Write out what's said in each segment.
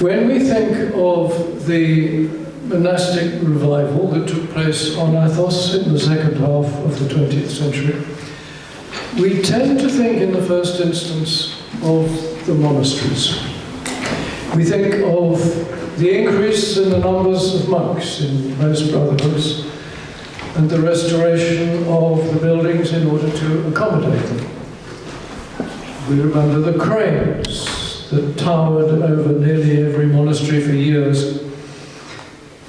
When we think of the monastic revival that took place on Athos in the second half of the 20th century, we tend to think in the first instance of the monasteries. We think of the increase in the numbers of monks in most brotherhoods and the restoration of the buildings in order to accommodate them. We remember the cranes that towered over nearly every monastery for years,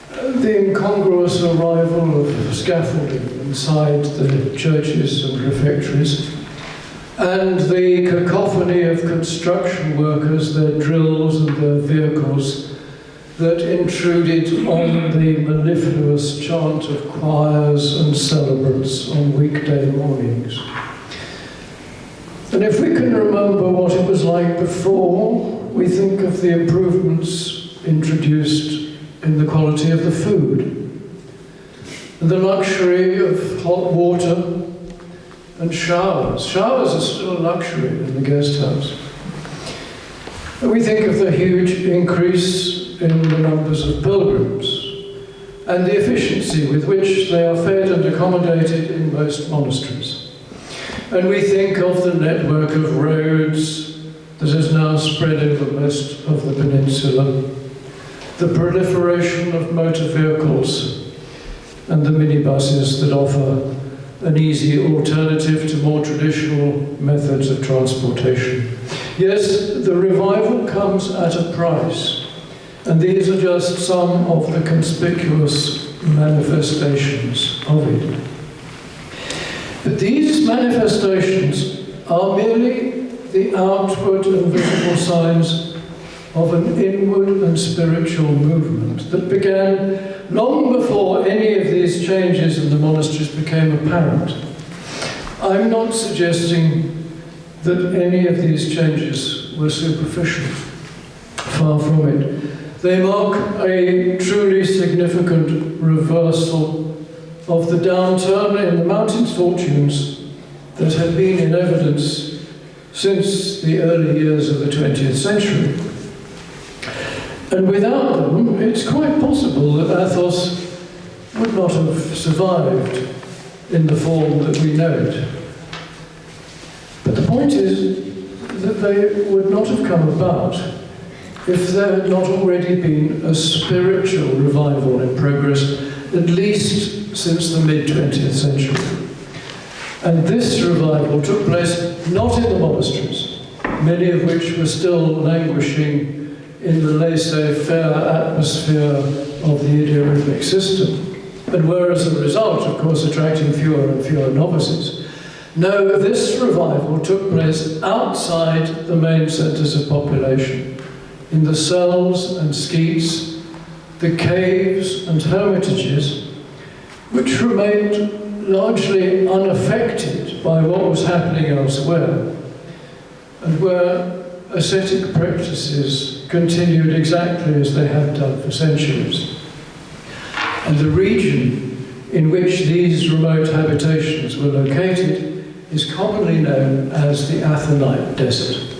the incongruous arrival of scaffolding inside the churches and refectories, and the cacophony of construction workers, their drills and their vehicles that intruded on the mellifluous chant of choirs and celebrants on weekday mornings. And if we can remember what it was like before, we think of the improvements introduced in the quality of the food, and the luxury of hot water and showers. Showers are still a luxury in the guest house. And we think of the huge increase in the numbers of pilgrims and the efficiency with which they are fed and accommodated in most monasteries. And we think of the network of roads that has now spread over most of the peninsula, the proliferation of motor vehicles, and the minibuses that offer an easy alternative to more traditional methods of transportation. Yes, the revival comes at a price, and these are just some of the conspicuous manifestations of it. But these manifestations are merely the outward and visible signs of an inward and spiritual movement that began long before any of these changes in the monasteries became apparent. I'm not suggesting that any of these changes were superficial. Far from it. They mark a truly significant reversal of the downturn in the mountain's fortunes that had been in evidence since the early years of the 20th century. And without them, it's quite possible that Athos would not have survived in the form that we know it. But the point is that they would not have come about if there had not already been a spiritual revival in progress, at least since the mid-20th century. And this revival took place not in the monasteries, many of which were still languishing in the laissez-faire atmosphere of the idiorhythmic system, and were as a result, of course, attracting fewer and fewer novices. No, this revival took place outside the main centres of population, in the cells and sketes, the caves and hermitages, which remained largely unaffected by what was happening elsewhere, and where ascetic practices continued exactly as they had done for centuries. And the region in which these remote habitations were located is commonly known as the Athonite Desert.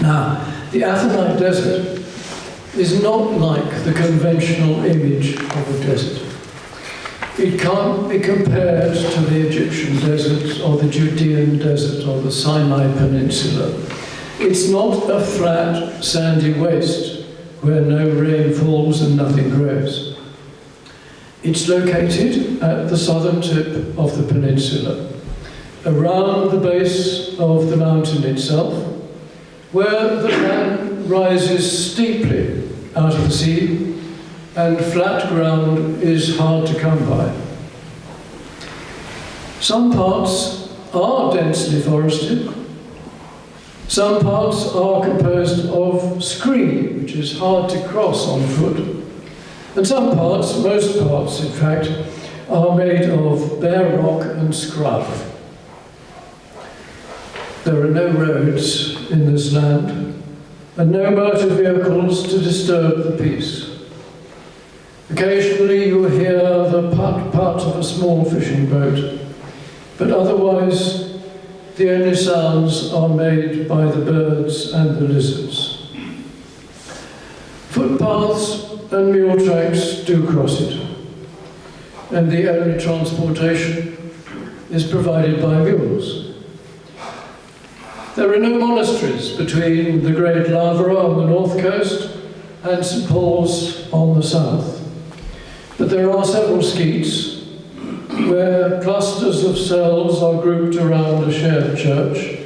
Now, the Athonite Desert is not like the conventional image of a desert. It can't be compared to the Egyptian desert or the Judean desert or the Sinai Peninsula. It's not a flat, sandy waste where no rain falls and nothing grows. It's located at the southern tip of the peninsula, around the base of the mountain itself, where the land rises steeply out of the sea and flat ground is hard to come by. Some parts are densely forested. Some parts are composed of scree, which is hard to cross on foot. And some parts, most parts in fact, are made of bare rock and scrub. There are no roads in this land, and no motor vehicles to disturb the peace. Occasionally you hear the putt-putt of a small fishing boat, but otherwise the only sounds are made by the birds and the lizards. Footpaths and mule tracks do cross it, and the only transportation is provided by mules. There are no monasteries between the Great Lavra on the north coast and St. Paul's on the south, but there are several sketes where clusters of cells are grouped around a shared church,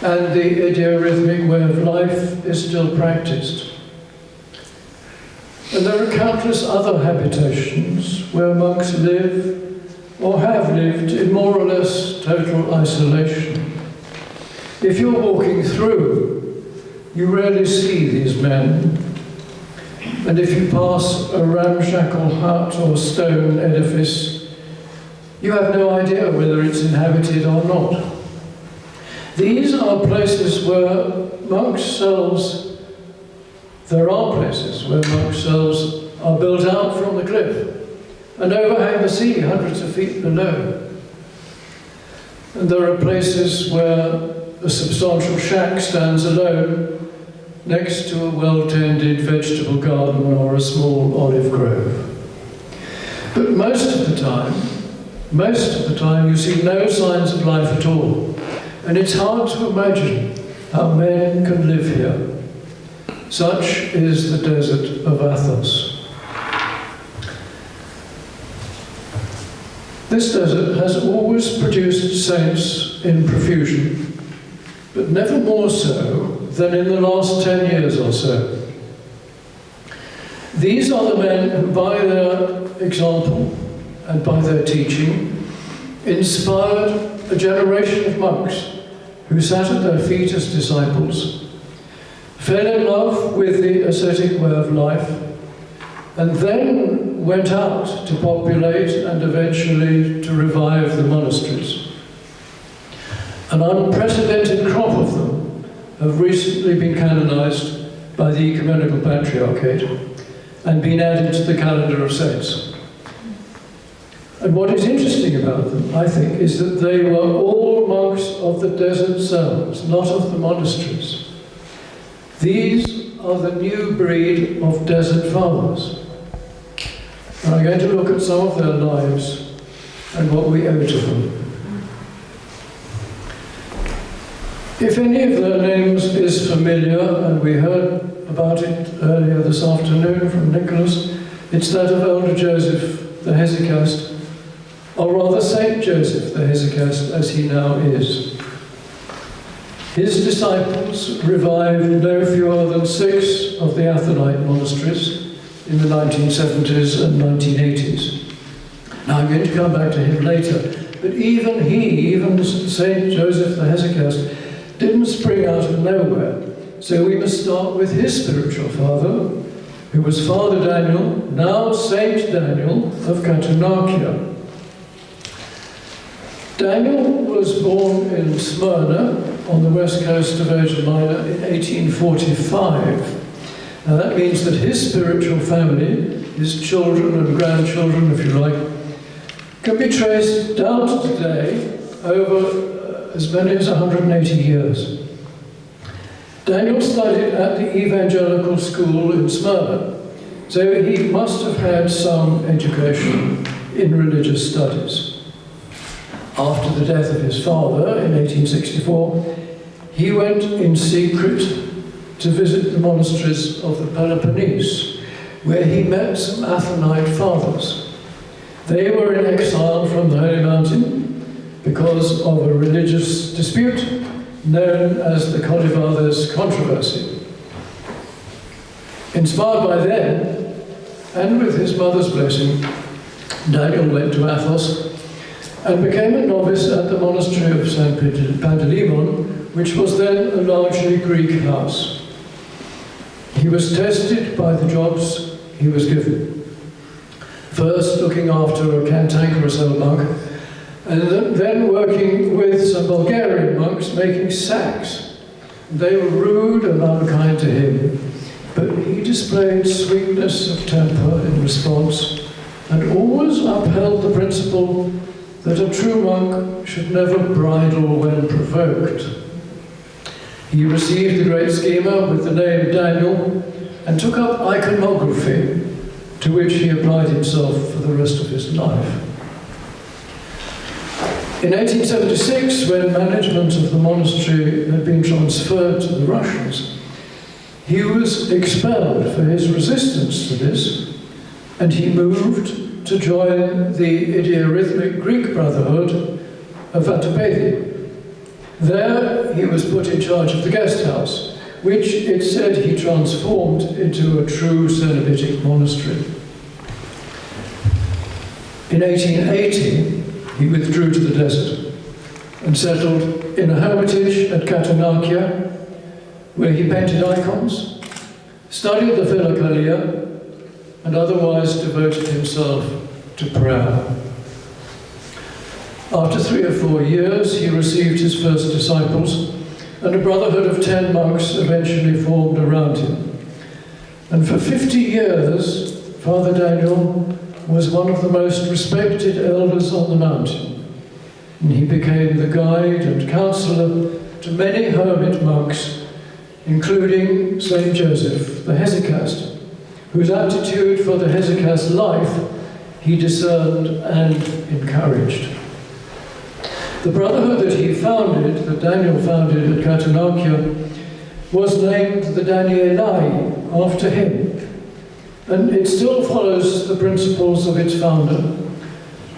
and the idiorhythmic way of life is still practiced. And there are countless other habitations where monks live or have lived in more or less total isolation. If you're walking through, you rarely see these men, and if you pass a ramshackle hut or stone edifice, you have no idea whether it's inhabited or not. These are places where monks' cells, there are places where monks' cells are built out from the cliff and overhang the sea hundreds of feet below. And there are places where a substantial shack stands alone next to a well-tended vegetable garden or a small olive grove. But most of the time you see no signs of life at all. And it's hard to imagine how men can live here. Such is the desert of Athos. This desert has always produced saints in profusion, but never more so than in the last 10 years or so. These are the men who, by their example and by their teaching, inspired a generation of monks who sat at their feet as disciples, fell in love with the ascetic way of life, and then went out to populate and eventually to revive the monasteries. An unprecedented crop of them have recently been canonized by the Ecumenical Patriarchate and been added to the calendar of saints. And what is interesting about them, I think, is that they were all monks of the desert cells, not of the monasteries. These are the new breed of desert fathers. And I'm going to look at some of their lives and what we owe to them. If any of their names is familiar, and we heard about it earlier this afternoon from Nicholas, it's that of Elder Joseph the Hesychast, or rather Saint Joseph the Hesychast, as he now is. His disciples revived no fewer than 6 of the Athonite monasteries in the 1970s and 1980s. Now I'm going to come back to him later, but even Saint Joseph the Hesychast, didn't spring out of nowhere. So we must start with his spiritual father, who was Father Daniel, now Saint Daniel of Catunachia. Daniel was born in Smyrna on the west coast of Asia Minor in 1845. Now that means that his spiritual family, his children and grandchildren, if you like, can be traced down to today over as many as 180 years. Daniel studied at the Evangelical School in Smyrna, so he must have had some education in religious studies. After the death of his father in 1864, he went in secret to visit the monasteries of the Peloponnese, where he met some Athonite fathers. They were in exile from the Holy Mountain because of a religious dispute known as the Colivades controversy. Inspired by them, and with his mother's blessing, Daniel went to Athos and became a novice at the monastery of St. Panteleimon, which was then a largely Greek house. He was tested by the jobs he was given. First looking after a cantankerous old monk, and then working with some Bulgarian monks making sacks. They were rude and unkind to him, but he displayed sweetness of temper in response and always upheld the principle that a true monk should never bridle when provoked. He received the great schema with the name Daniel and took up iconography, to which he applied himself for the rest of his life. In 1876, when management of the monastery had been transferred to the Russians, he was expelled for his resistance to this, and he moved to join the idiorhythmic Greek Brotherhood of Vatopedi. There he was put in charge of the guest house, which it said he transformed into a true Cenobitic monastery. In 1880, he withdrew to the desert and settled in a hermitage at Katonarkia, where he painted icons, studied the Philokalia, and otherwise devoted himself to prayer. After 3 or 4 years, he received his first disciples, and a brotherhood of 10 monks eventually formed around him. And for 50 years, Father Daniel was one of the most respected elders on the mountain, and he became the guide and counselor to many hermit monks, including Saint Joseph the Hesychast, whose aptitude for the Hesychast life he discerned and encouraged. The brotherhood that he founded, that Daniel founded at Katonarkia, was named the Danielai after him, and it still follows the principles of its founder.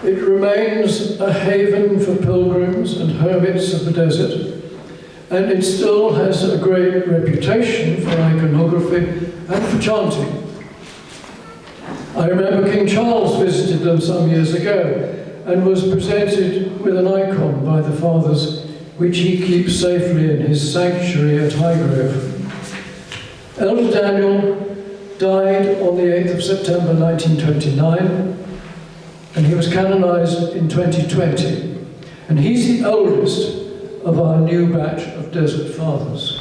It remains a haven for pilgrims and hermits of the desert, and it still has a great reputation for iconography and for chanting. I remember King Charles visited them some years ago and was presented with an icon by the fathers, which he keeps safely in his sanctuary at Highgrove. Elder Daniel died on the 8th of September 1929, and he was canonized in 2020. And he's the oldest of our new batch of Desert Fathers.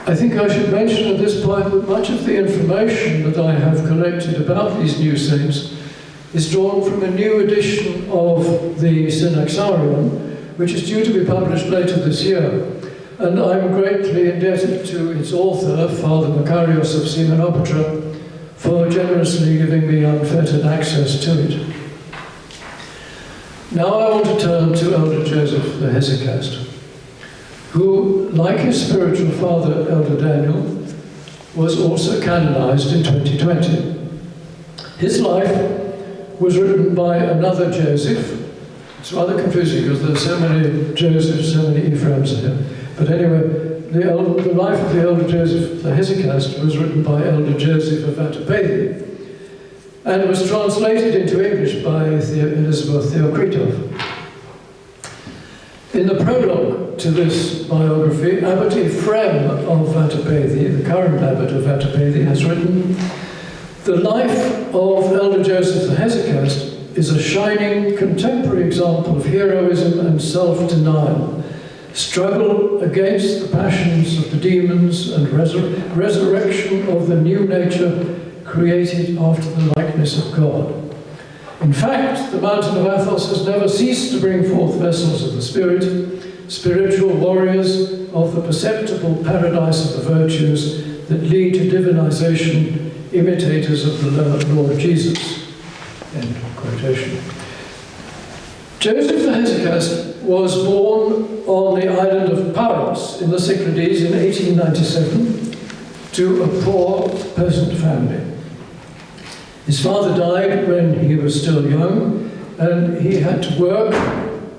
I think I should mention at this point that much of the information that I have collected about these new saints is drawn from a new edition of the Synaxarion, which is due to be published later this year. And I'm greatly indebted to its author, Father Makarios of Simonopatra, for generously giving me unfettered access to it. Now I want to turn to Elder Joseph the Hesychast, who, like his spiritual father, Elder Daniel, was also canonized in 2020. His life was written by another Joseph. It's rather confusing because there are so many Josephs, so many Ephraims here. But anyway, the life of the Elder Joseph the Hesychast was written by Elder Joseph of Vatopedi, and it was translated into English by Elizabeth Theokritov. In the prologue to this biography, Abbot Ephrem of Vatopedi, the current abbot of Vatopedi, has written, "The life of Elder Joseph the Hesychast is a shining contemporary example of heroism and self-denial, struggle against the passions of the demons and resurrection of the new nature created after the likeness of God. In fact, the mountain of Athos has never ceased to bring forth vessels of the Spirit, spiritual warriors of the perceptible paradise of the virtues that lead to divinization, imitators of the Lord Jesus." End of quotation. Joseph the Hesychast was born on the island of Paros in the Cyclades in 1897 to a poor peasant family. His father died when he was still young, and he had to work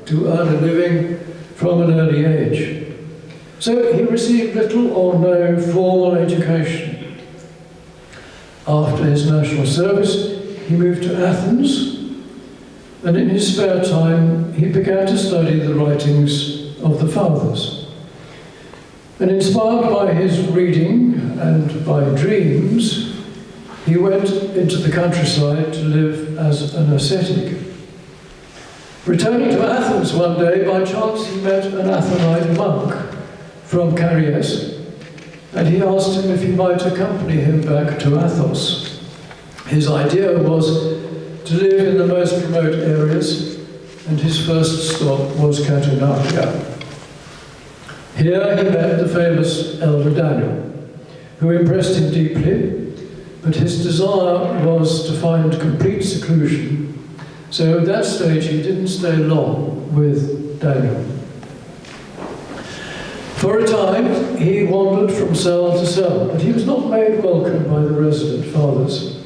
to earn a living from an early age. So he received little or no formal education. After his national service, he moved to Athens, and in his spare time, he began to study the writings of the fathers. And inspired by his reading and by dreams, he went into the countryside to live as an ascetic. Returning to Athens one day, by chance he met an Athonite monk from Carries, and he asked him if he might accompany him back to Athos. His idea was to live in the most remote areas, and his first stop was Katonarkia. Here he met the famous Elder Daniel, who impressed him deeply, but his desire was to find complete seclusion. So at that stage he didn't stay long with Daniel. For a time he wandered from cell to cell, but he was not made welcome by the resident fathers.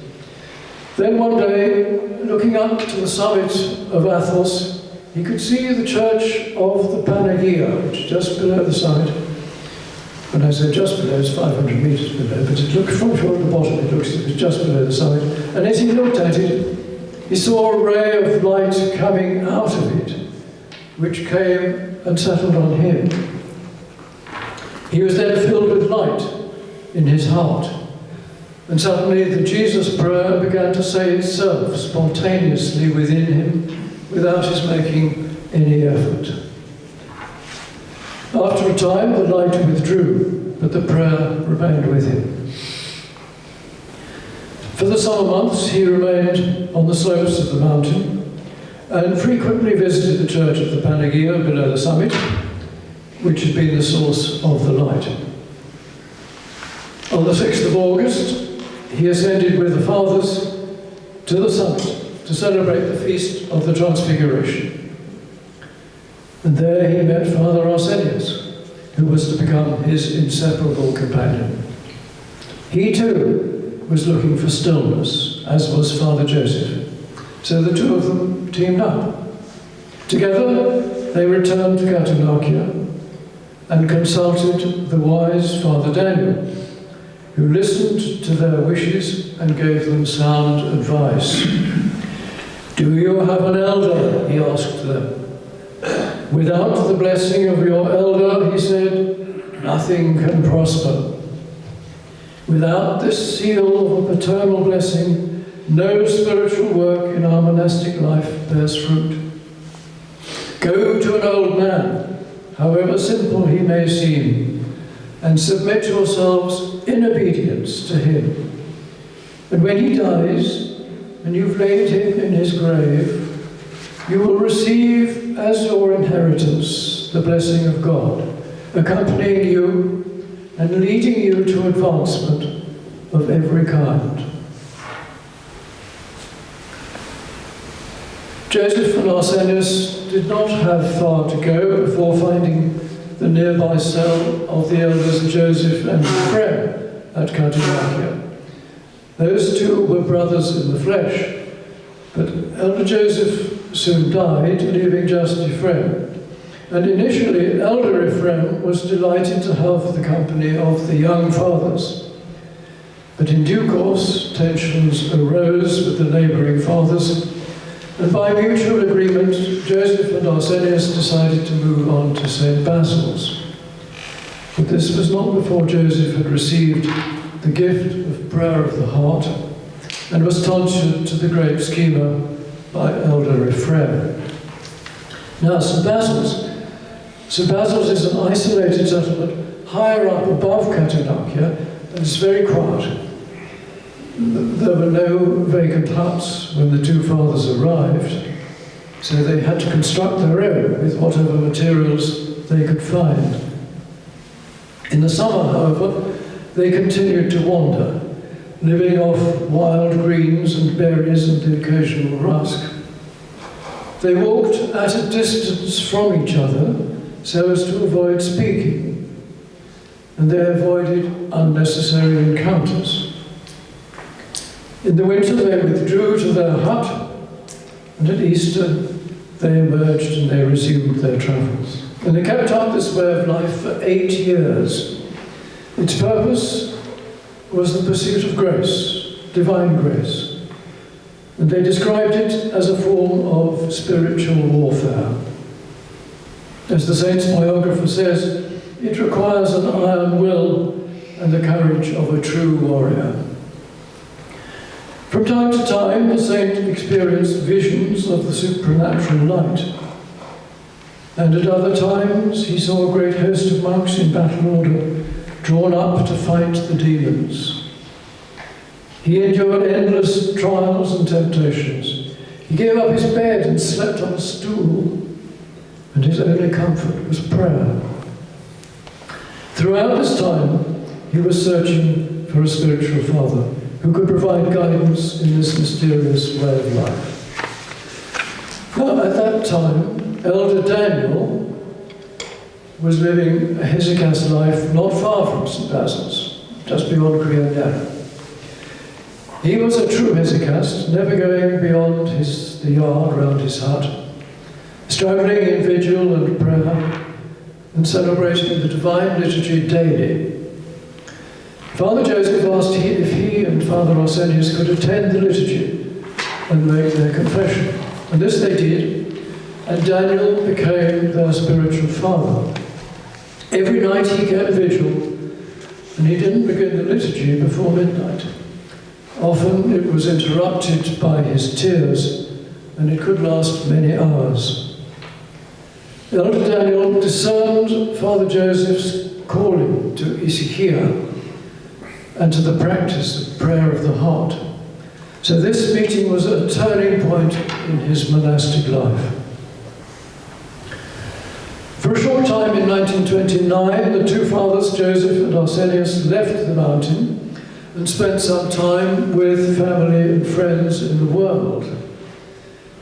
Then one day, looking up to the summit of Athos, he could see the church of the Panagia, which is just below the summit. When I say just below, it's 500 metres below, but it looked from shore at the bottom, it looks like it was just below the summit. And as he looked at it, he saw a ray of light coming out of it, which came and settled on him. He was then filled with light in his heart. And suddenly the Jesus prayer began to say itself spontaneously within him, without his making any effort. After a time, the light withdrew, but the prayer remained with him. For the summer months, he remained on the slopes of the mountain and frequently visited the church of the Panagia below the summit, which had been the source of the light. On the 6th of August, he ascended with the fathers to the summit to celebrate the feast of the Transfiguration. And there he met Father Arsenius, who was to become his inseparable companion. He too was looking for stillness, as was Father Joseph. So the two of them teamed up. Together they returned to Catanachia and consulted the wise Father Daniel, who listened to their wishes and gave them sound advice. "Do you have an elder?" he asked them. "Without the blessing of your elder," he said, "nothing can prosper. Without this seal of a paternal blessing, no spiritual work in our monastic life bears fruit. Go to an old man, however simple he may seem, and submit yourselves in obedience to him. And when he dies, and you've laid him in his grave, you will receive as your inheritance the blessing of God, accompanying you and leading you to advancement of every kind." Joseph and Arsenius did not have far to go before finding the nearby cell of the elders Joseph and Ephraim at Catanachia. Those two were brothers in the flesh, but Elder Joseph soon died, leaving just Ephraim. And initially, Elder Ephraim was delighted to have the company of the young fathers. But in due course, tensions arose with the neighbouring fathers, and by mutual agreement, Joseph and Arsenius decided to move on to St. Basil's. But this was not before Joseph had received the gift of prayer of the heart and was tonsured to the great schemer by Elder Ephraim. Now, St. Basil's is an isolated settlement higher up above Catanachia, and it's very quiet. There were no vacant huts when the two fathers arrived, so they had to construct their own with whatever materials they could find. In the summer, however, they continued to wander, living off wild greens and berries and the occasional rusk. They walked at a distance from each other so as to avoid speaking, and they avoided unnecessary encounters. In the winter they withdrew to their hut, and at Easter they emerged and they resumed their travels. And they kept up this way of life for 8 years. Its purpose was the pursuit of grace, divine grace. And they described it as a form of spiritual warfare. As the saint's biographer says, it requires an iron will and the courage of a true warrior. From time to time, the saint experienced visions of the supernatural light. And at other times, he saw a great host of monks in battle order, drawn up to fight the demons. He endured endless trials and temptations. He gave up his bed and slept on a stool, and his only comfort was prayer. Throughout this time, he was searching for a spiritual father who could provide guidance in this mysterious way of life. Now, at that time, Elder Daniel was living a hesychast life not far from St. Basil's, just beyond Criandana. He was a true hesychast, never going beyond the yard round his hut, struggling in vigil and prayer, and celebrating the divine liturgy daily. Father Joseph asked if he and Father Arsenius could attend the liturgy and make their confession. And this they did, and Daniel became their spiritual father. Every night he kept vigil, and he didn't begin the liturgy before midnight. Often it was interrupted by his tears, and it could last many hours. Elder Daniel discerned Father Joseph's calling to ησυχία and to the practice of prayer of the heart. So this meeting was a turning point in his monastic life. For a short time in 1929, the two fathers, Joseph and Arsenius, left the mountain and spent some time with family and friends in the world.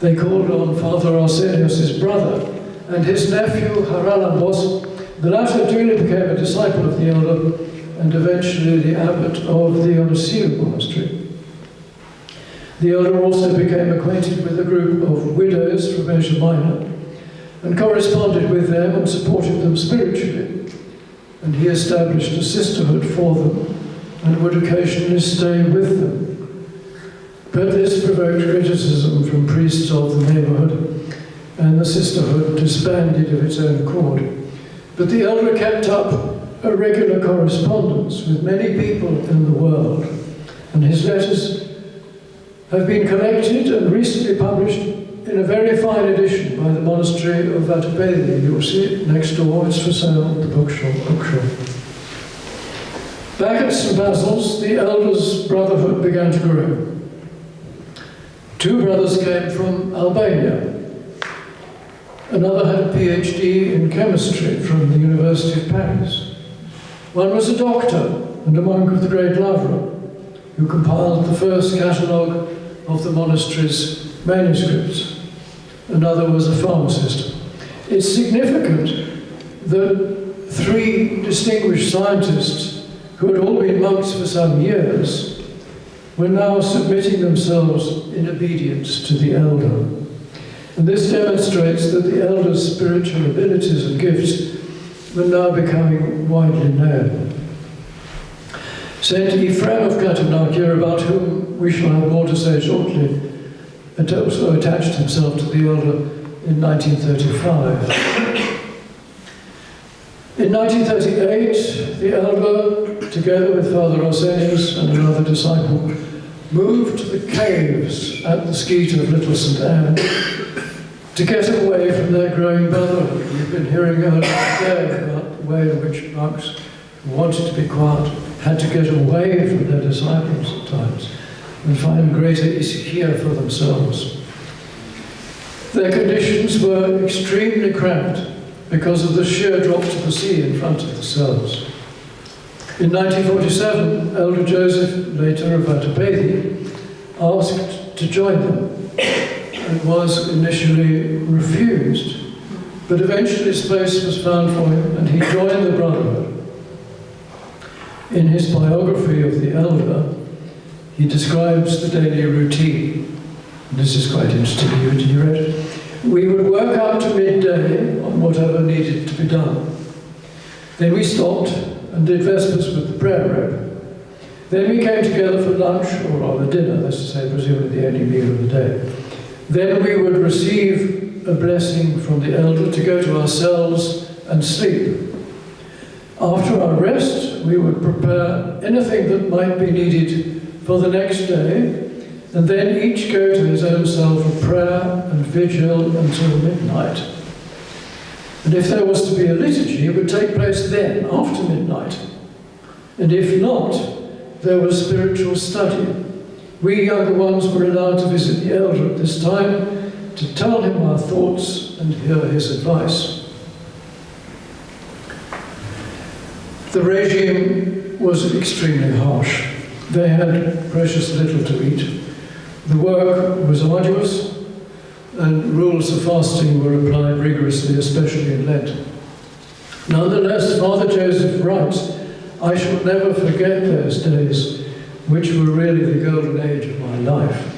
They called on Father Arsenius' brother and his nephew Haralambos. The latter duly became a disciple of the elder and eventually the abbot of the Onisil monastery. The elder also became acquainted with a group of widows from Asia Minor and corresponded with them and supported them spiritually. And he established a sisterhood for them and would occasionally stay with them. But this provoked criticism from priests of the neighbourhood, and the sisterhood disbanded of its own accord. But the elder kept up a regular correspondence with many people in the world, and his letters have been collected and recently published in a very fine edition by the monastery of Vatopedi. You'll see it next door, it's for sale at the bookshop. Back at St. Basil's, the elders' brotherhood began to grow. Two brothers came from Albania. Another had a PhD in chemistry from the University of Paris. One was a doctor and a monk of the great Lavra, who compiled the first catalogue of the monastery's manuscripts. Another was a pharmacist. It's significant that three distinguished scientists, who had all been monks for some years, were now submitting themselves in obedience to the elder. And this demonstrates that the elder's spiritual abilities and gifts were now becoming widely known. Saint Ephraim of Catanakia, about whom we shall have more to say shortly, had also attached himself to the elder in 1935. In 1938, the elder, together with Father Arsenius and another disciple, moved to the caves at the skete of Little St. Anne to get away from their growing brotherhood. We've been hearing earlier today about the way in which monks who wanted to be quiet had to get away from their disciples at times and find greater ησυχία for themselves. Their conditions were extremely cramped because of the sheer drop to the sea in front of the cells. In 1947, Elder Joseph, later of Vatopedi, asked to join them and was initially refused, but eventually space was found for him and he joined the brotherhood. In his biography of the elder, he describes the daily routine. This is quite interesting, you read it. We would work up to midday on whatever needed to be done. Then we stopped and did Vespers with the prayer robe. Then we came together for lunch, or rather dinner, that's to say, presumably the only meal of the day. Then we would receive a blessing from the elder to go to our cells and sleep. After our rest, we would prepare anything that might be needed for the next day, and then each go to his own cell for prayer and vigil until midnight. And if there was to be a liturgy, it would take place then, after midnight. And if not, there was spiritual study. We younger ones were allowed to visit the elder at this time to tell him our thoughts and hear his advice. The regime was extremely harsh. They had precious little to eat. The work was arduous, and rules of fasting were applied rigorously, especially in Lent. Nonetheless, Father Joseph writes, "I shall never forget those days, which were really the golden age of my life."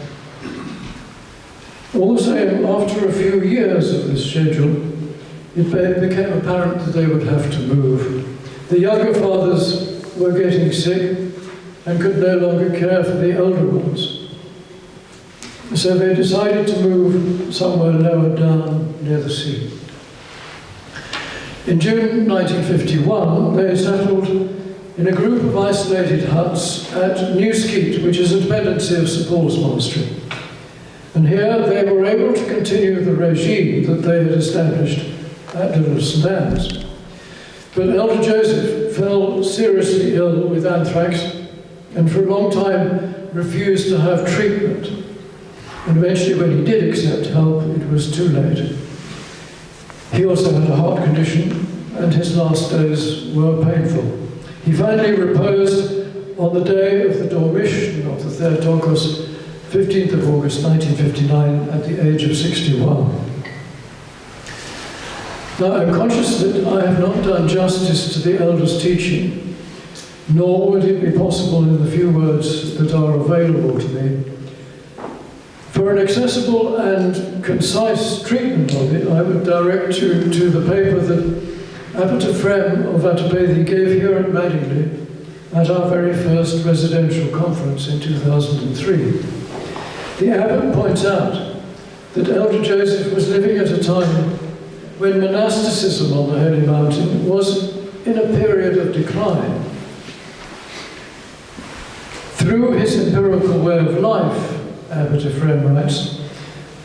All the same, after a few years of this schedule, it became apparent that they would have to move. The younger fathers were getting sick and could no longer care for the older ones. So they decided to move somewhere lower down near the sea. In June 1951, they settled in a group of isolated huts at New Skeete, which is a dependency of St Paul's Monastery. And here they were able to continue the regime that they had established at Little St Anne's. But Elder Joseph fell seriously ill with anthrax and for a long time refused to have treatment. And eventually, when he did accept help, it was too late. He also had a heart condition, and his last days were painful. He finally reposed on the day of the Dormition of the Theotokos, 15th of August 1959, at the age of 61. Now, I'm conscious that I have not done justice to the Elder's teaching, nor would it be possible in the few words that are available to me. For an accessible and concise treatment of it, I would direct you to the paper that Abbot Ephrem of Vatopedhi gave here at Madingley at our very first residential conference in 2003. The abbot points out that Elder Joseph was living at a time when monasticism on the Holy Mountain was in a period of decline. Through his empirical way of life, Abbot Ephrem writes,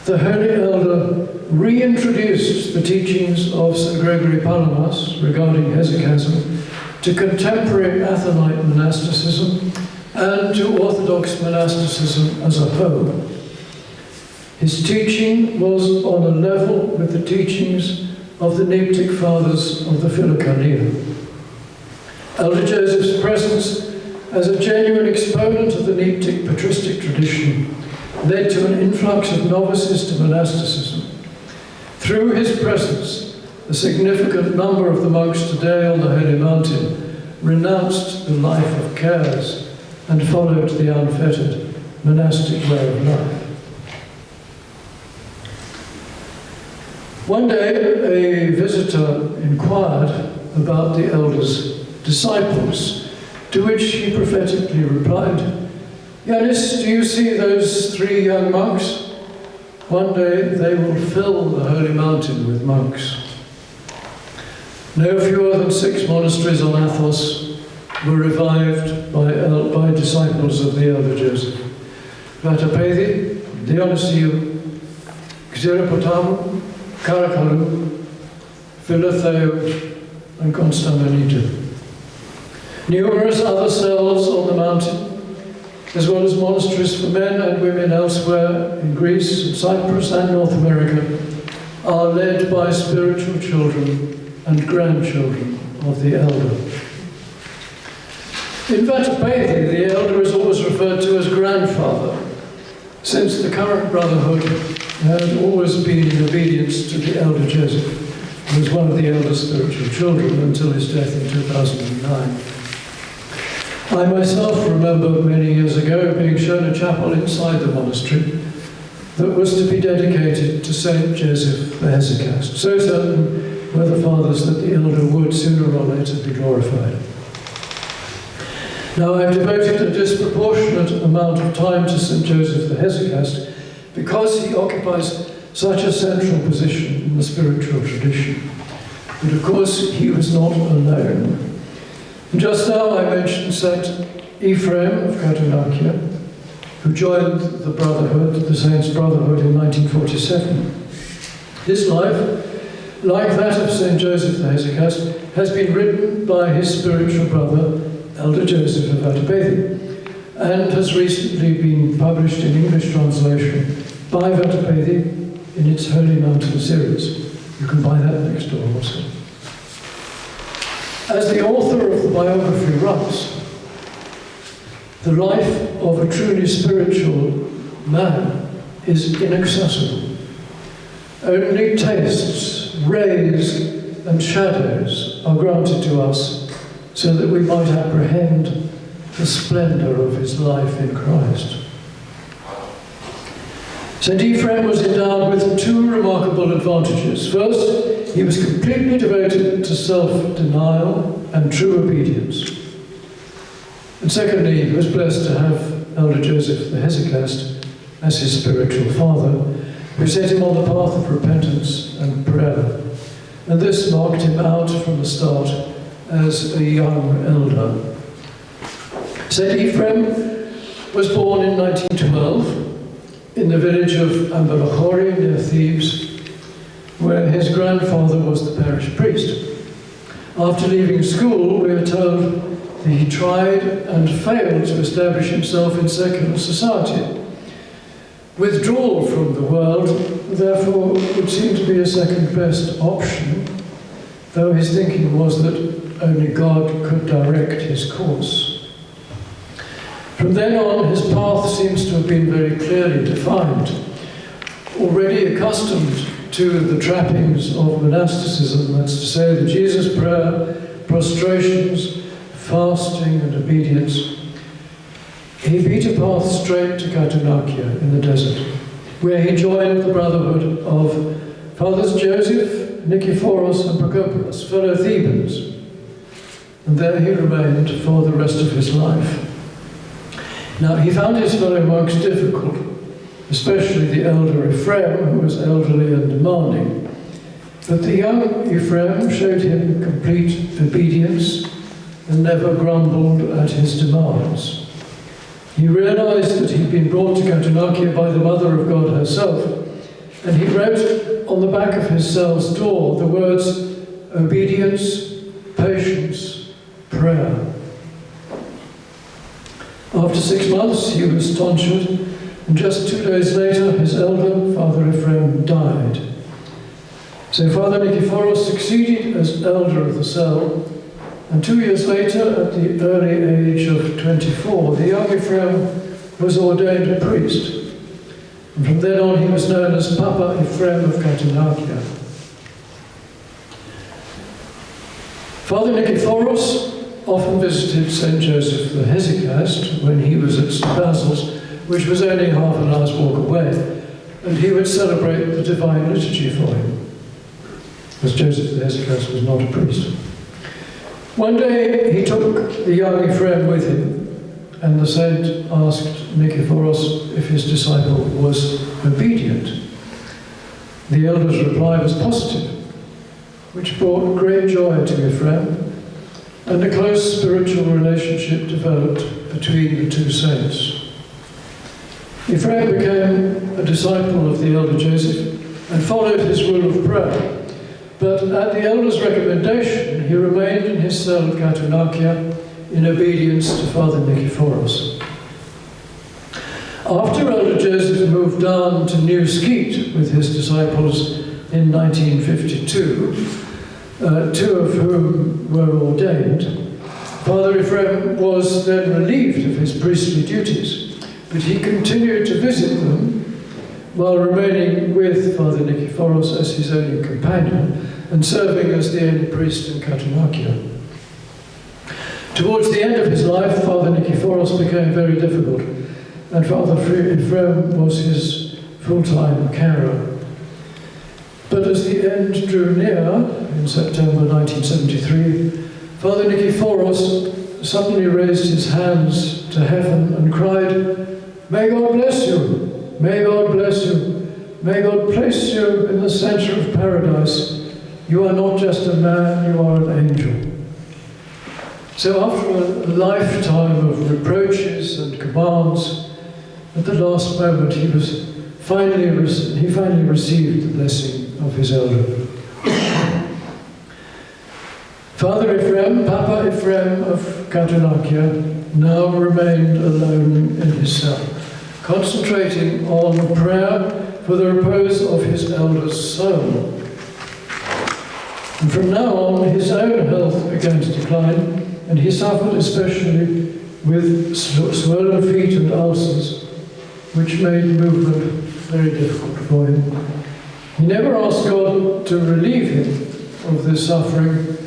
the Holy Elder reintroduced the teachings of St Gregory Palamas regarding hesychasm to contemporary Athonite monasticism and to Orthodox monasticism as a whole. His teaching was on a level with the teachings of the Neoptic Fathers of the Philokalia. Elder Joseph's presence as a genuine exponent of the Neoptic patristic tradition led to an influx of novices to monasticism. Through his presence, a significant number of the monks today on the Holy Mountain renounced the life of cares and followed the unfettered monastic way of life. One day, a visitor inquired about the Elder's disciples, to which he prophetically replied, "Yanis, do you see those 3 young monks? One day they will fill the Holy Mountain with monks." No fewer than 6 monasteries on Athos were revived by disciples of the Elder Joseph. Vatopedhi, Dionysiou, Xeropotamu, Karakalu, Philotheo, and Constantinople. Numerous other cells on the mountain, as well as monasteries for men and women elsewhere in Greece, Cyprus, and North America, are led by spiritual children and grandchildren of the Elder. In Vatopedhi, the Elder is always referred to as grandfather, since the current brotherhood had always been in obedience to the Elder Joseph, who was one of the Elder's spiritual children until his death in 2009. I myself remember many years ago being shown a chapel inside the monastery that was to be dedicated to Saint Joseph the Hesychast. So certain were the fathers that the Elder would sooner or later be glorified. Now, I've devoted a disproportionate amount of time to St Joseph the Hesychast because he occupies such a central position in the spiritual tradition. But of course, he was not alone. Just now I mentioned St Ephrem of Katonakia, who joined the Brotherhood, the Saints' Brotherhood, in 1947. His life, like that of St Joseph the Hesychast, has been written by his spiritual brother, Elder Joseph of Vatopedhi, and has recently been published in English translation by Vatopedhi in its Holy Mountain series. You can buy that next door also. As the author of the biography writes, The life of a truly spiritual man is inaccessible. Only tastes, rays, and shadows are granted to us so that we might apprehend the splendour of his life in Christ. St. Ephraim was endowed with two remarkable advantages. First, he was completely devoted to self-denial and true obedience. And secondly, he was blessed to have Elder Joseph the Hesychast as his spiritual father, who set him on the path of repentance and prayer. And this marked him out from the start as a young elder. St. Ephraim was born in 1912 in the village of Ambalachori near Thebes, where his grandfather was the parish priest. After leaving school, we are told that he tried and failed to establish himself in secular society. Withdrawal from the world, therefore, would seem to be a second-best option, though his thinking was that only God could direct his course. From then on, his path seems to have been very clearly defined. Already accustomed to the trappings of monasticism, that's to say, the Jesus prayer, prostrations, fasting and obedience, he beat a path straight to Katunakya in the desert, where he joined the brotherhood of Fathers Joseph, Nikephoros and Procopius, fellow Thebans, and there he remained for the rest of his life. Now, he found his fellow monks difficult, especially the elder Ephraim, who was elderly and demanding. But the young Ephraim showed him complete obedience and never grumbled at his demands. He realized that he'd been brought to Katunakya by the Mother of God herself, and he wrote on the back of his cell's door the words, obedience, patience, prayer. After 6 months, he was tonsured, and just 2 days later, his elder, Father Ephraim, died. So Father Nikephoros succeeded as elder of the cell, and 2 years later, at the early age of 24, the young Ephraim was ordained a priest. And from then on, he was known as Papa Ephraim of Katunakya. Father Nikephoros often visited St. Joseph the Hesychast when he was at St. Basil's, which was only half an hour's walk away, and he would celebrate the Divine Liturgy for him, as Joseph the Hesychast was not a priest. One day he took the young Ephraim with him, and the saint asked Nikephoros if his disciple was obedient. The elder's reply was positive, which brought great joy to Ephraim, and a close spiritual relationship developed between the two saints. Ephraim became a disciple of the elder Joseph and followed his rule of prayer. But at the elder's recommendation, he remained in his cell at Katunakya in obedience to Father Nikephoros. After Elder Joseph moved down to New Skete with his disciples in 1952, two of whom were ordained, Father Ephraim was then relieved of his priestly duties, but he continued to visit them while remaining with Father Nikephoros as his only companion and serving as the only priest in Katunakya. Towards the end of his life, Father Nikephoros became very difficult, and Father Ephraim was his full-time carer. But as the end drew near, in September 1973, Father Nikephoros suddenly raised his hands to heaven and cried, "May God bless you! May God bless you! May God place you in the center of paradise. You are not just a man, you are an angel." So after a lifetime of reproaches and commands, at the last moment he finally received the blessing of his elder. Father Ephraim, Papa Ephraim of Katunakya, now remained alone in his cell, concentrating on prayer for the repose of his elder's soul. And from now on, his own health began to decline, and he suffered especially with swollen feet and ulcers, which made movement very difficult for him. He never asked God to relieve him of this suffering,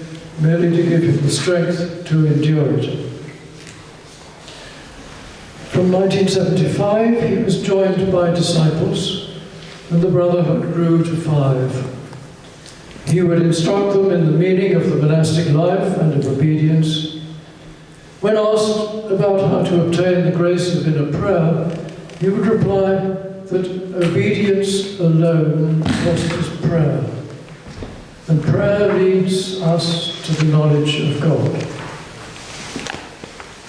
merely to give him the strength to endure it. From 1975, he was joined by disciples, and the brotherhood grew to 5. He would instruct them in the meaning of the monastic life and of obedience. When asked about how to obtain the grace of inner prayer, he would reply that obedience alone fosters prayer, and prayer leads us to the knowledge of God.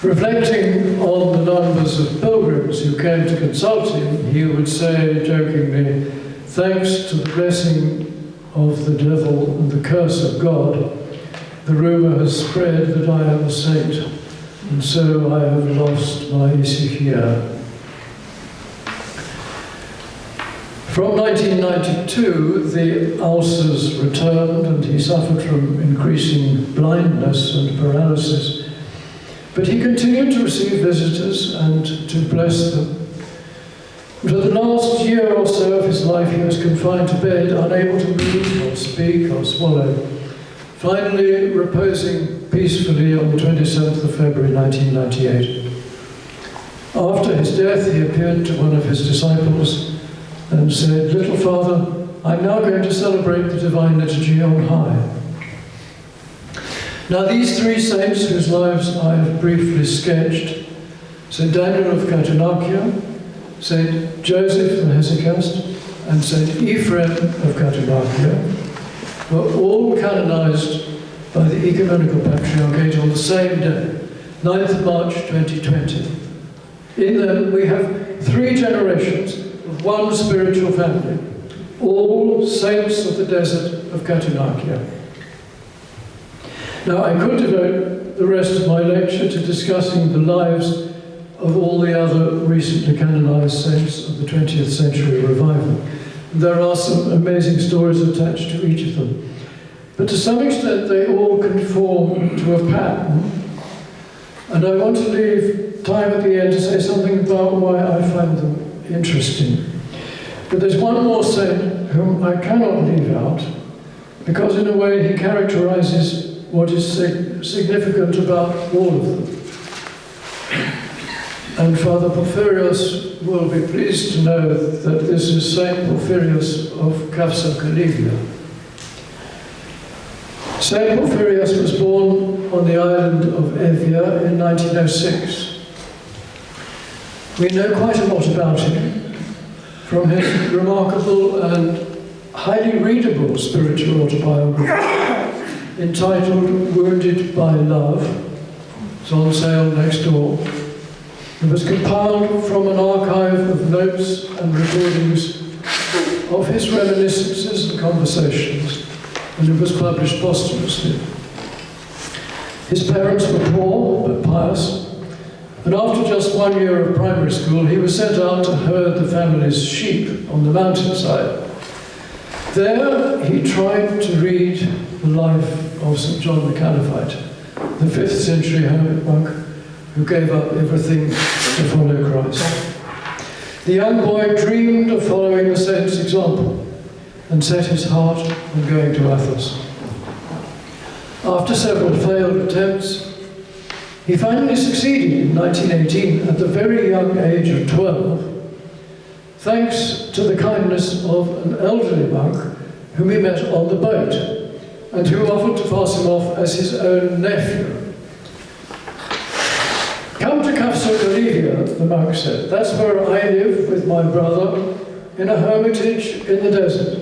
Reflecting on the numbers of pilgrims who came to consult him, he would say jokingly, "Thanks to the blessing of the devil and the curse of God, the rumour has spread that I am a saint, and so I have lost my ησυχία." From 1992, the ulcers returned and he suffered from increasing blindness and paralysis. But he continued to receive visitors and to bless them. For the last year or so of his life, he was confined to bed, unable to move or speak or swallow, finally reposing peacefully on the 27th of February 1998. After his death, he appeared to one of his disciples and said, "Little Father, I'm now going to celebrate the Divine Liturgy on high." Now these 3 saints whose lives I have briefly sketched, St. Daniel of Catunachia, St. Joseph the Hesychast, and St. Ephraim of Catunachia, were all canonized by the Ecumenical Patriarchate on the same day, 9th March 2020. In them we have 3 generations of one spiritual family, all saints of the desert of Catunachia. Now I could devote the rest of my lecture to discussing the lives of all the other recently canonized saints of the 20th century revival. There are some amazing stories attached to each of them. But to some extent they all conform to a pattern. And I want to leave time at the end to say something about why I find them interesting. But there's one more saint whom I cannot leave out, because in a way he characterizes what is significant about all of them. And Father Porphyrios will be pleased to know that this is Saint Porphyrios of Capsa-Calivia. Saint Porphyrios was born on the island of Evia in 1906. We know quite a lot about him from his remarkable and highly readable spiritual autobiography entitled Wounded by Love. It's on sale next door. It was compiled from an archive of notes and recordings of his reminiscences and conversations, and it was published posthumously. His parents were poor but pious, and after just 1 year of primary school, he was sent out to herd the family's sheep on the mountainside. There, he tried to read the life of St. John the Calaphite, the 5th century hermit monk who gave up everything to follow Christ. The young boy dreamed of following the saint's example and set his heart on going to Athos. After several failed attempts, he finally succeeded in 1918 at the very young age of 12, thanks to the kindness of an elderly monk whom he met on the boat and who offered to pass him off as his own nephew. "Come to Capsa-Calivia," the monk said. "That's where I live with my brother in a hermitage in the desert.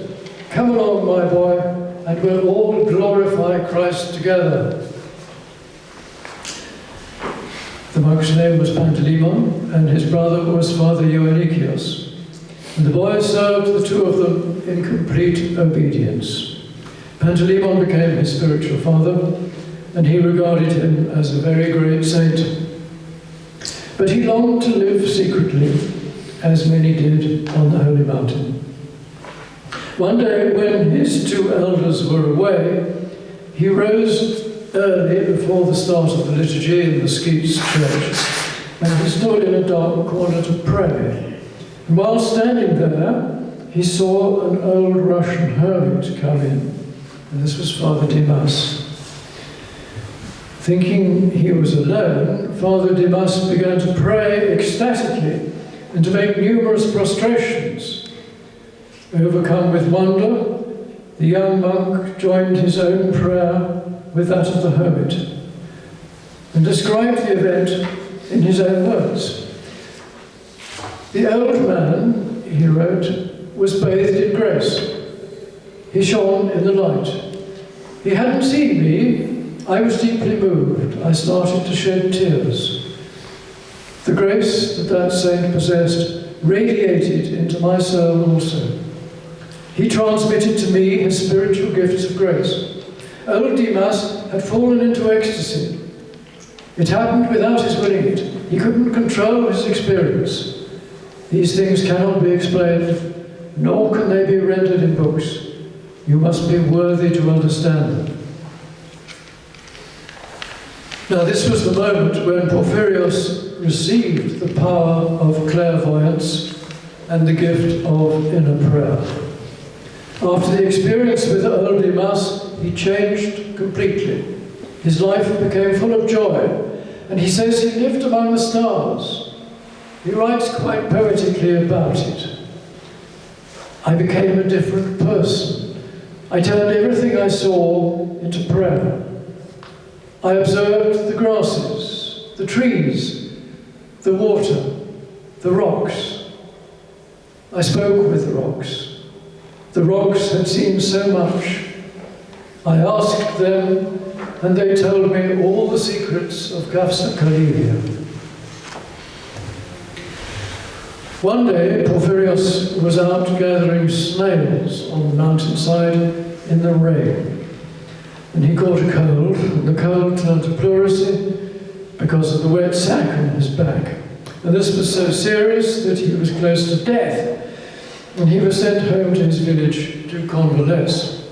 Come along, my boy, and we'll all glorify Christ together." The monk's name was Panteleimon, and his brother was Father Ioannikios. And the boys served the 2 of them in complete obedience. Panteleimon became his spiritual father, and he regarded him as a very great saint. But he longed to live secretly, as many did on the Holy Mountain. One day, when his 2 elders were away, he rose early before the start of the liturgy in the sketes church, and he stood in a dark corner to pray. And while standing there, he saw an old Russian hermit come in, and this was Father Dimas. Thinking he was alone, Father Dimas began to pray ecstatically and to make numerous prostrations. Overcome with wonder, the young monk joined his own prayer with that of the hermit and described the event in his own words. The old man, he wrote, was bathed in grace. He shone in the light. He hadn't seen me. I was deeply moved. I started to shed tears. The grace that saint possessed radiated into my soul also. He transmitted to me his spiritual gifts of grace. Old Dimas had fallen into ecstasy. It happened without his willing it. He couldn't control his experience. These things cannot be explained, nor can they be rendered in books. You must be worthy to understand them. Now, this was the moment when Porphyrios received the power of clairvoyance and the gift of inner prayer. After the experience with old Dimas, he changed completely. His life became full of joy, and he says he lived among the stars. He writes quite poetically about it. I became a different person. I turned everything I saw into prayer. I observed the grasses, the trees, the water, the rocks. I spoke with the rocks. The rocks had seen so much. I asked them, and they told me all the secrets of Kafsa-Kalivia. One day, Porphyrios was out gathering snails on the mountainside in the rain. And he caught a cold, and the cold turned to pleurisy because of the wet sack on his back. And this was so serious that he was close to death, and he was sent home to his village to convalesce.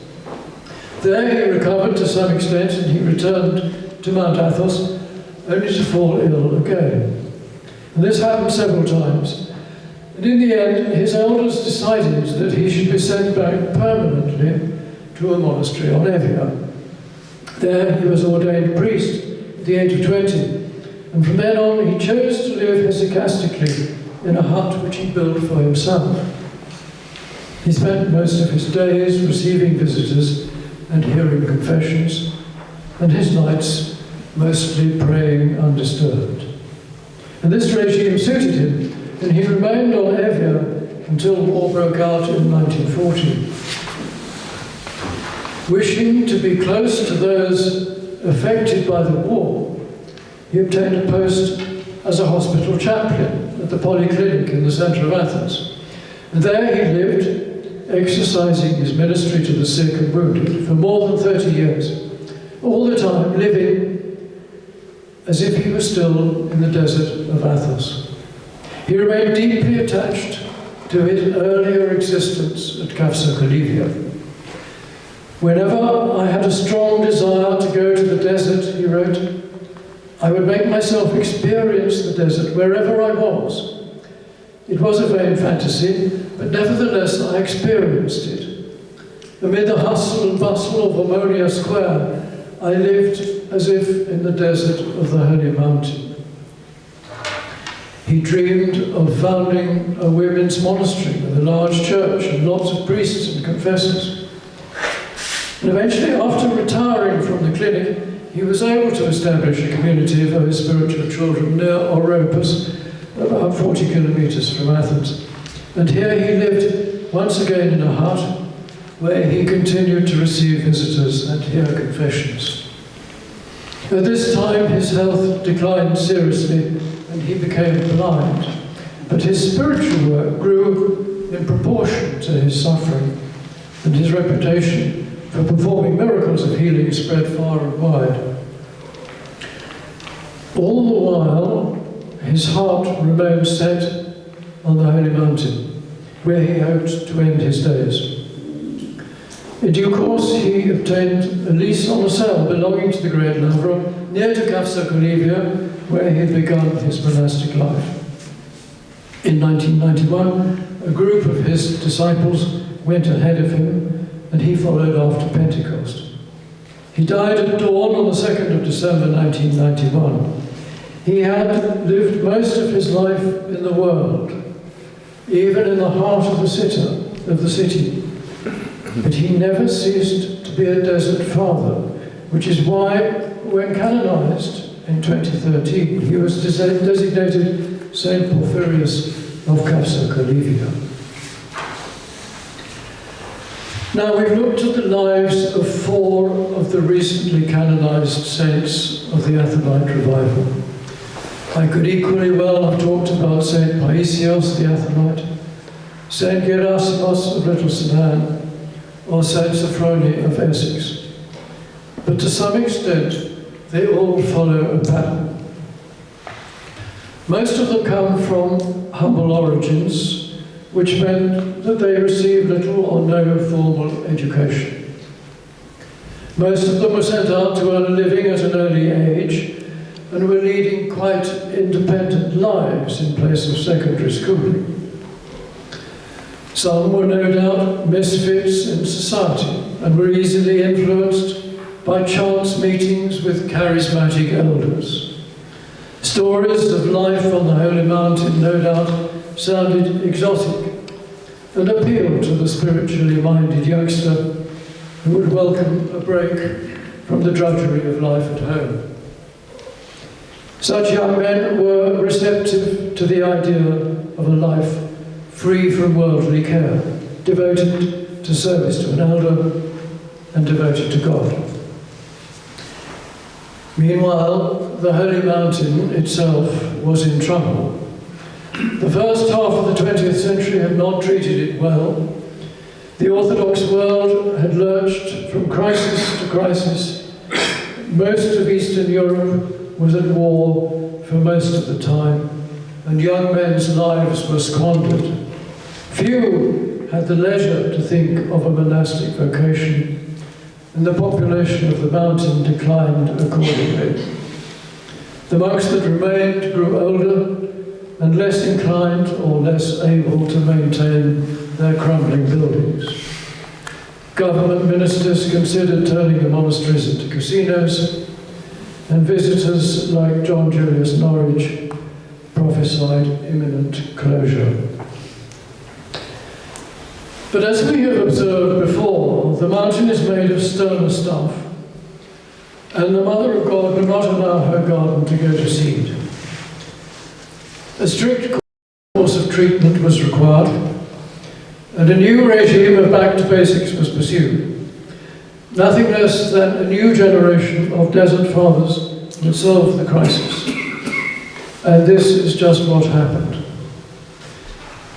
There he recovered to some extent, and he returned to Mount Athos, only to fall ill again. And this happened several times. And in the end, his elders decided that he should be sent back permanently to a monastery on Evia. There he was ordained priest at the age of 20, and from then on he chose to live hesychastically in a hut which he built for himself. He spent most of his days receiving visitors and hearing confessions, and his nights mostly praying undisturbed. And this regime suited him, and he remained on Evia until war broke out in 1940. Wishing to be close to those affected by the war, he obtained a post as a hospital chaplain at the polyclinic in the centre of Athens. And there he lived, exercising his ministry to the sick and wounded for more than 30 years, all the time living as if he was still in the desert of Athos. He remained deeply attached to his earlier existence at Kafsa-Kalivia. Whenever I had a strong desire to go to the desert, he wrote, I would make myself experience the desert wherever I was. It was a vain fantasy, but nevertheless I experienced it. Amid the hustle and bustle of Ammonia Square, I lived as if in the desert of the Holy Mountain. He dreamed of founding a women's monastery with a large church and lots of priests and confessors. And eventually, after retiring from the clinic, he was able to establish a community for his spiritual children near Oropus, about 40 kilometers from Athens. And here he lived once again in a hut, where he continued to receive visitors and hear confessions. At this time, his health declined seriously, and he became blind. But his spiritual work grew in proportion to his suffering, and his reputation for performing miracles of healing spread far and wide. All the while, his heart remained set on the Holy Mountain, where he hoped to end his days. In due course, he obtained a lease on a cell belonging to the great Lavra near to Kafsa-Kolivia, where he had begun his monastic life. In 1991, a group of his disciples went ahead of him, and he followed after Pentecost. He died at dawn on the 2nd of December 1991. He had lived most of his life in the world, even in the heart of the city. But he never ceased to be a desert father, which is why, when canonized in 2013, he was designated Saint Porphyrius of Kafsa-Kolivia. Now, we've looked at the lives of 4 of the recently canonized saints of the Athonite revival. I could equally well have talked about Saint Paisios the Athonite, Saint Gerasimos of Little Sudan, or Saint Sophrony of Essex. But to some extent, they all follow a pattern. Most of them come from humble origins, which meant that they received little or no formal education. Most of them were sent out to earn a living at an early age and were leading quite independent lives in place of secondary schooling. Some were no doubt misfits in society and were easily influenced by chance meetings with charismatic elders. Stories of life on the Holy Mountain no doubt sounded exotic and appealed to the spiritually minded youngster who would welcome a break from the drudgery of life at home. Such young men were receptive to the idea of a life free from worldly care, devoted to service to an elder and devoted to God. Meanwhile, the Holy Mountain itself was in trouble. The first half of the 20th century had not treated it well. The Orthodox world had lurched from crisis to crisis. Most of Eastern Europe was at war for most of the time, and young men's lives were squandered. Few had the leisure to think of a monastic vocation, and the population of the mountain declined accordingly. The monks that remained grew older and less inclined or less able to maintain their crumbling buildings. Government ministers considered turning the monasteries into casinos, and visitors like John Julius Norwich prophesied imminent closure. But as we have observed before, the mountain is made of sterner stuff, and the Mother of God would not allow her garden to go to seed. A strict course of treatment was required, and a new regime of back to basics was pursued. Nothing less than a new generation of desert fathers would solve the crisis. And this is just what happened.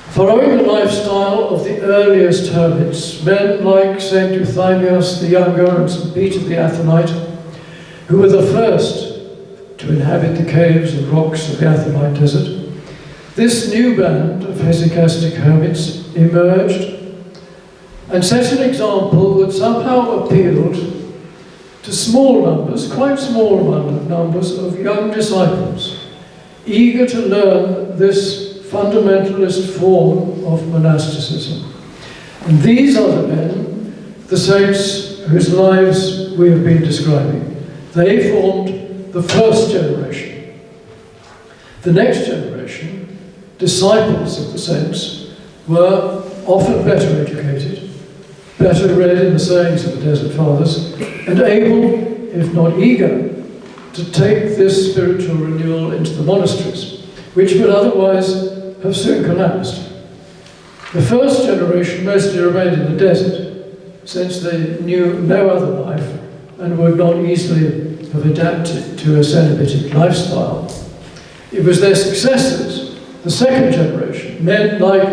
Following the lifestyle of the earliest hermits, men like St. Euthymius the Younger and St. Peter the Athonite, who were the first to inhabit the caves and rocks of the Athonite desert, this new band of hesychastic hermits emerged and set an example that somehow appealed to small numbers, quite small numbers of young disciples, eager to learn this fundamentalist form of monasticism. And these are the men, the saints whose lives we have been describing. They formed the first generation. The next generation, disciples of the saints, were often better educated, better read in the sayings of the Desert Fathers, and able, if not eager, to take this spiritual renewal into the monasteries, which would otherwise have soon collapsed. The first generation mostly remained in the desert, since they knew no other life and would not easily have adapted to a celibatic lifestyle. It was their successors, the second generation, men like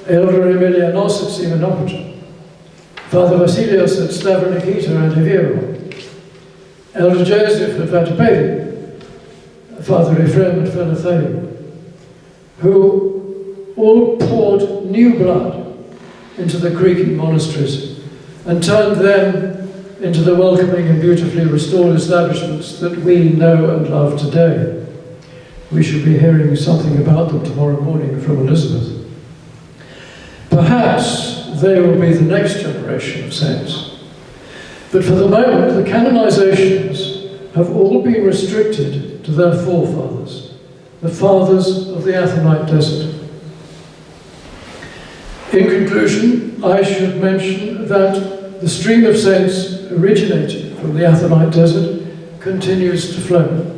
Elder Emilianos at Simonopoli, Father Vasilios at Stavronikita and Eviro, Elder Joseph at Vatapedi, Father Ephraim at Philothaim, who all poured new blood into the creaking monasteries and turned them into the welcoming and beautifully restored establishments that we know and love today. We should be hearing something about them tomorrow morning from Elizabeth. Perhaps they will be the next generation of saints. But for the moment, the canonizations have all been restricted to their forefathers, the fathers of the Athonite desert. In conclusion, I should mention that the stream of saints originating from the Athonite desert continues to flow.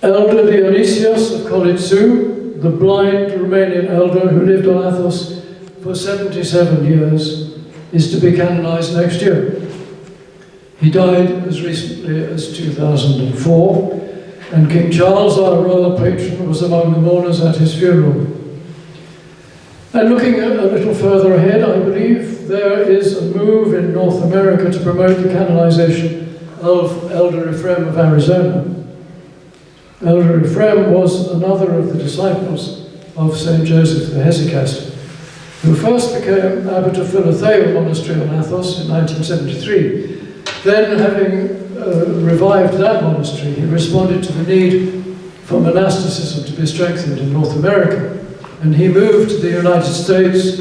Elder Dionysius of Kolitsu, the blind Romanian elder who lived on Athos for 77 years, is to be canonized next year. He died as recently as 2004, and King Charles, our royal patron, was among the mourners at his funeral. And looking a little further ahead, I believe there is a move in North America to promote the canonization of Elder Ephraim of Arizona. Elder Ephraim was another of the disciples of St. Joseph the Hesychast, who first became abbot of Philothea Monastery on Athos in 1973. Then, having revived that monastery, he responded to the need for monasticism to be strengthened in North America. And he moved to the United States,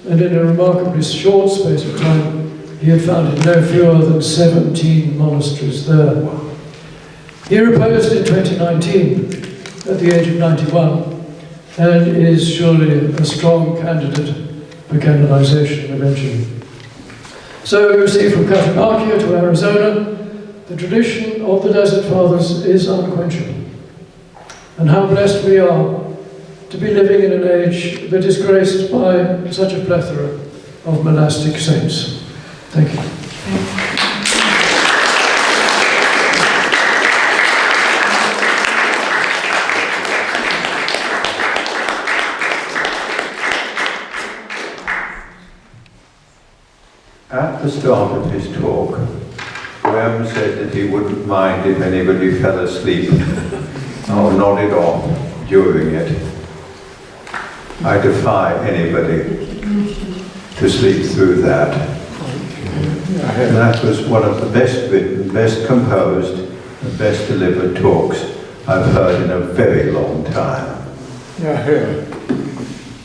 and in a remarkably short space of time, he had founded no fewer than 17 monasteries there. He reposed in 2019 at the age of 91, and is surely a strong candidate for canonization eventually. So you see, from Catamarca to Arizona, the tradition of the Desert Fathers is unquenchable. And how blessed we are to be living in an age that is graced by such a plethora of monastic saints. Thank you. At the start of his talk, Graham said that he wouldn't mind if anybody fell asleep or nodded off during it. I defy anybody to sleep through that. And that was one of the best written, best composed, and best delivered talks I've heard in a very long time.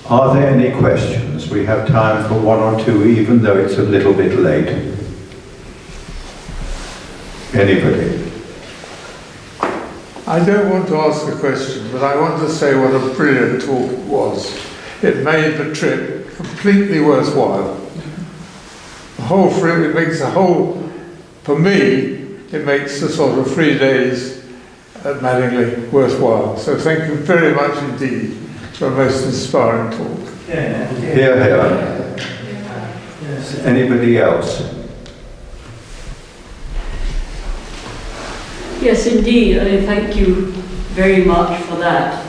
Are there any questions? We have time for one or two, even though it's a little bit late. Anybody? I don't want to ask a question, but I want to say what a brilliant talk it was. It made the trip completely worthwhile. It makes the whole, for me, it makes the sort of 3 days at Madingley worthwhile. So thank you very much indeed for a most inspiring talk. Here. Anybody else? Yes, indeed. Thank you very much for that.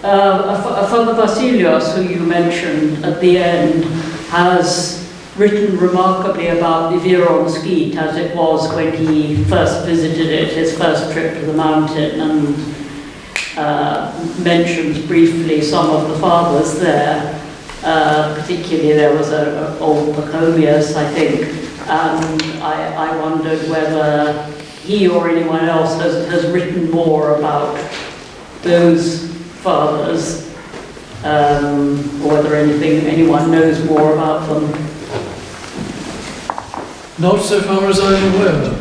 Father Vasilios, who you mentioned at the end, has written remarkably about the Viron Skete as it was when he first visited it, his first trip to the mountain, and mentions briefly some of the fathers there. Particularly there was an old Pachomius, I think, and I wondered whether he or anyone else has written more about those fathers, or whether anyone knows more about them. Not so far as I'm aware,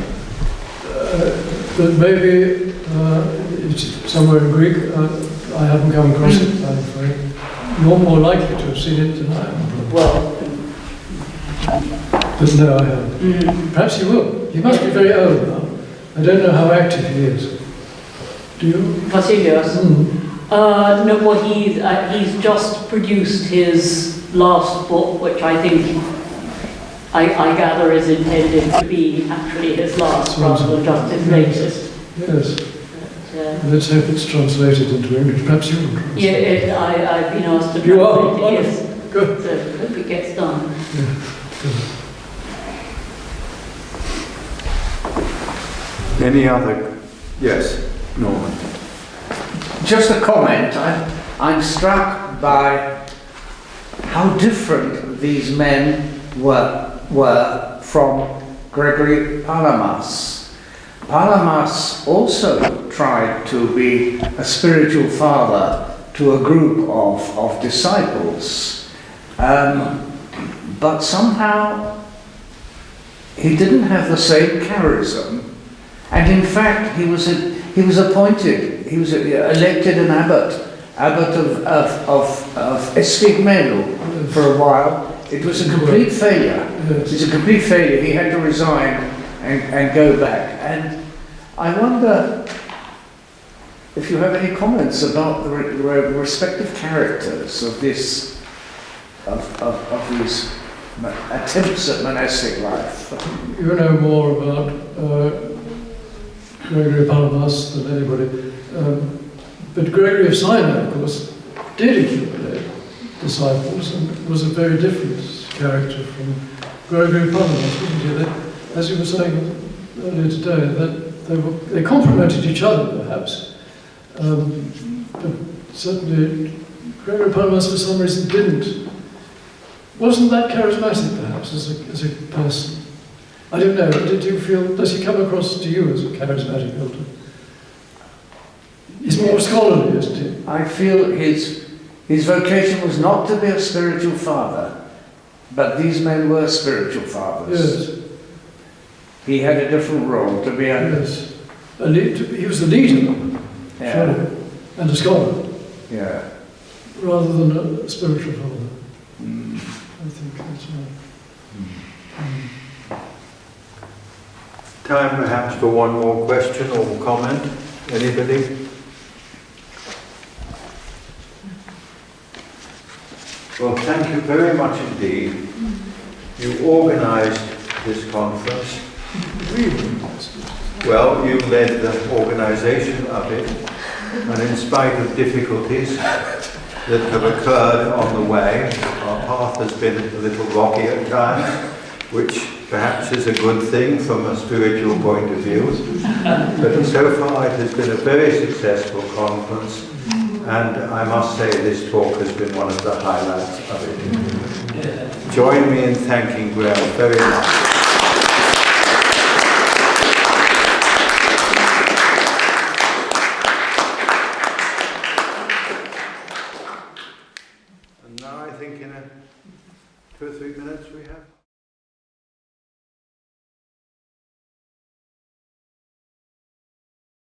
but maybe it's somewhere in Greek. I haven't come across it, I'm afraid. You're more likely to have seen it than I am. Well, but no, I haven't. Perhaps you will. He must be very old now. I don't know how active he is. Do you? Vasilios? No, well, he's just produced his last book, which I think I gather is intended to be actually his last rather than just his latest. Yes. Let's hope it's translated into English. Perhaps you will translate. Yeah, I've been asked to translate it. You are? Yes. Good. So hope it gets done. Yeah. Good. Any other? Yes, Norman. Just a comment. I'm struck by how different these men were from Gregory Palamas. Palamas also tried to be a spiritual father to a group of disciples, but somehow he didn't have the same charism, and in fact he was appointed, he was elected an abbot of Estigmeno for a while. It was a complete failure. It was a complete failure. He had to resign and go back. And I wonder if you have any comments about the respective characters of these attempts at monastic life. You know more about Gregory Palamas than anybody. But Gregory of Sinai, of course, did accumulate disciples and was a very different character from Gregory Palamas, wasn't he? That, as you were saying earlier today, that they complemented each other, perhaps. But certainly, Gregory Palamas, for some reason, wasn't that charismatic, perhaps, as a person. I don't know. Did you feel? Does he come across to you as a charismatic elder? He's more scholarly, isn't he? I feel his vocation was not to be a spiritual father, but these men were spiritual fathers. Yes. He had a different role to be under. Yes. He was a leader, Yeah. surely, and a scholar, Yeah. rather than a spiritual father. I think that's right. Time perhaps for one more question or comment. Anybody? Well, thank you very much indeed. You organised this conference. Well, you led the organisation of it, and in spite of difficulties that have occurred on the way, our path has been a little rocky at times, which perhaps is a good thing from a spiritual point of view. But so far it has been a very successful conference, and I must say this talk has been one of the highlights of it. Join me in thanking Graham very much. And now I think in 2 or 3 minutes we have